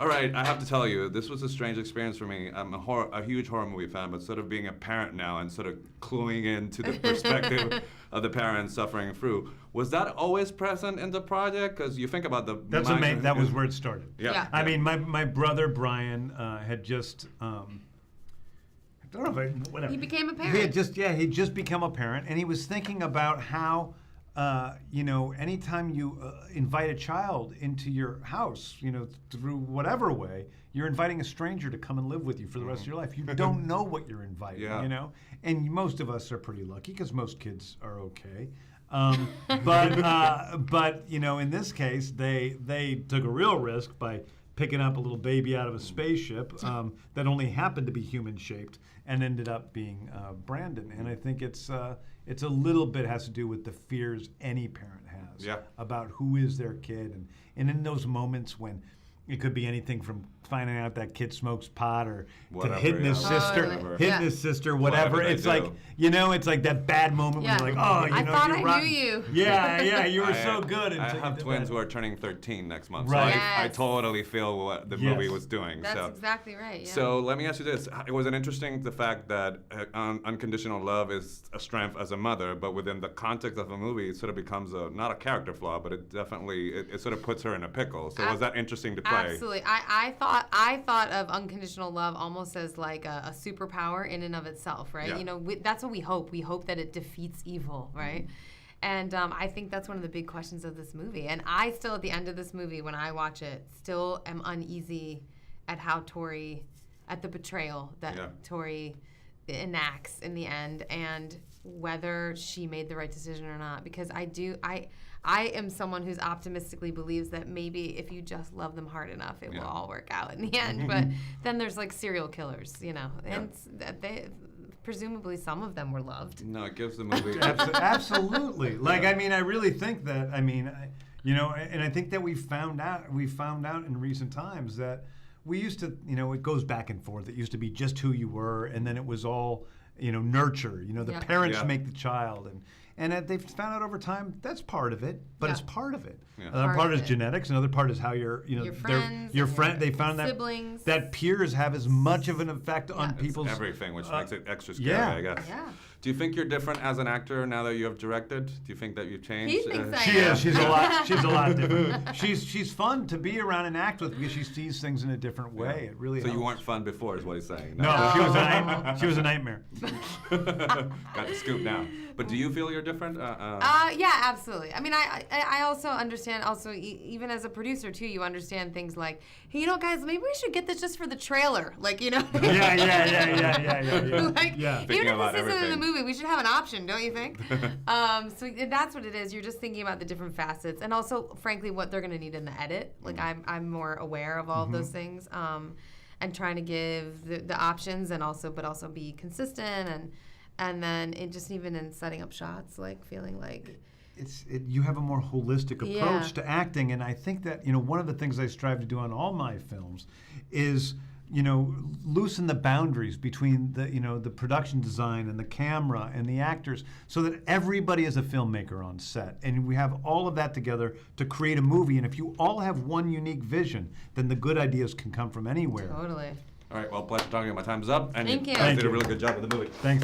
All right, I have to tell you, this was a strange experience for me. I'm a huge horror movie fan, but sort of being a parent now and sort of cluing into the perspective of the parents suffering through. Was that always present in the project? Because you think about the... That was where it started. Yeah. I mean, my brother Brian had just... I don't know if whatever. He became a parent. He'd just become a parent, and he was thinking about how, anytime you invite a child into your house, through whatever way, you're inviting a stranger to come and live with you for the rest of your life. You don't know what you're inviting, And most of us are pretty lucky because most kids are okay. But in this case, they took a real risk by picking up a little baby out of a spaceship that only happened to be human-shaped and ended up being Brandon. And I think it's a little bit has to do with the fears any parent has about who is their kid. And in those moments when it could be anything from finding out that kid smokes pot or to hitting his sister, whatever. It's like, it's like that bad moment where you're like, I thought I knew you. Yeah, you were so good. I have twins who are turning 13 next month, right. so I totally feel what the movie was doing. That's exactly right, yeah. So let me ask you this. Was it interesting the fact that unconditional love is a strength as a mother, but within the context of a movie, it sort of becomes not a character flaw, but it definitely, it sort of puts her in a pickle. So was that interesting to play? Absolutely. I thought of unconditional love almost as like a superpower in and of itself, right? Yeah. That's what we hope. We hope that it defeats evil, right? And I think that's one of the big questions of this movie. And I still, at the end of this movie, when I watch it, still am uneasy at at the betrayal that Tori enacts in the end, and whether she made the right decision or not. Because I am someone who's optimistically believes that maybe if you just love them hard enough, it will all work out in the end. But then there's like serial killers, and presumably some of them were loved. No, it gives the movie... Absolutely. I really think that, and I think that we found out in recent times that we used to, it goes back and forth. It used to be just who you were, and then it was all, nurture. The parents make the child, and they've found out over time that's part of it, but it's part of it. Yeah. Another part is genetics. Another part is how your friends, your friend. They found siblings. that peers have as much of an effect on people's everything, which makes it extra scary, I guess. Yeah. Do you think you're different as an actor now that you have directed? Do you think that you've changed? He thinks I She am. is. She's a lot. She's a lot different. She's fun to be around and act with because she sees things in a different way. It really. So helps. you weren't fun before, is what he's saying. No, she was a nightmare. Got the scoop now. But do you feel you're different? Yeah, absolutely. I also understand. Also, even as a producer too, you understand things like, hey, guys, maybe we should get this just for the trailer, Yeah. Like, Thinking even if about this isn't in the everything. movie, we should have an option, don't you think? So that's what it is. You're just thinking about the different facets, and also, frankly, what they're going to need in the edit. Like, I'm more aware of all of those things, and trying to give the options, and but also be consistent, and then just even in setting up shots, like feeling like. You have a more holistic approach to acting, and I think that one of the things I strive to do on all my films is loosen the boundaries between the production design and the camera and the actors, so that everybody is a filmmaker on set, and we have all of that together to create a movie. And if you all have one unique vision, then the good ideas can come from anywhere. Totally. All right, well, pleasure talking. My time's up. And Thank you. guys did a really good job with the movie. Thanks.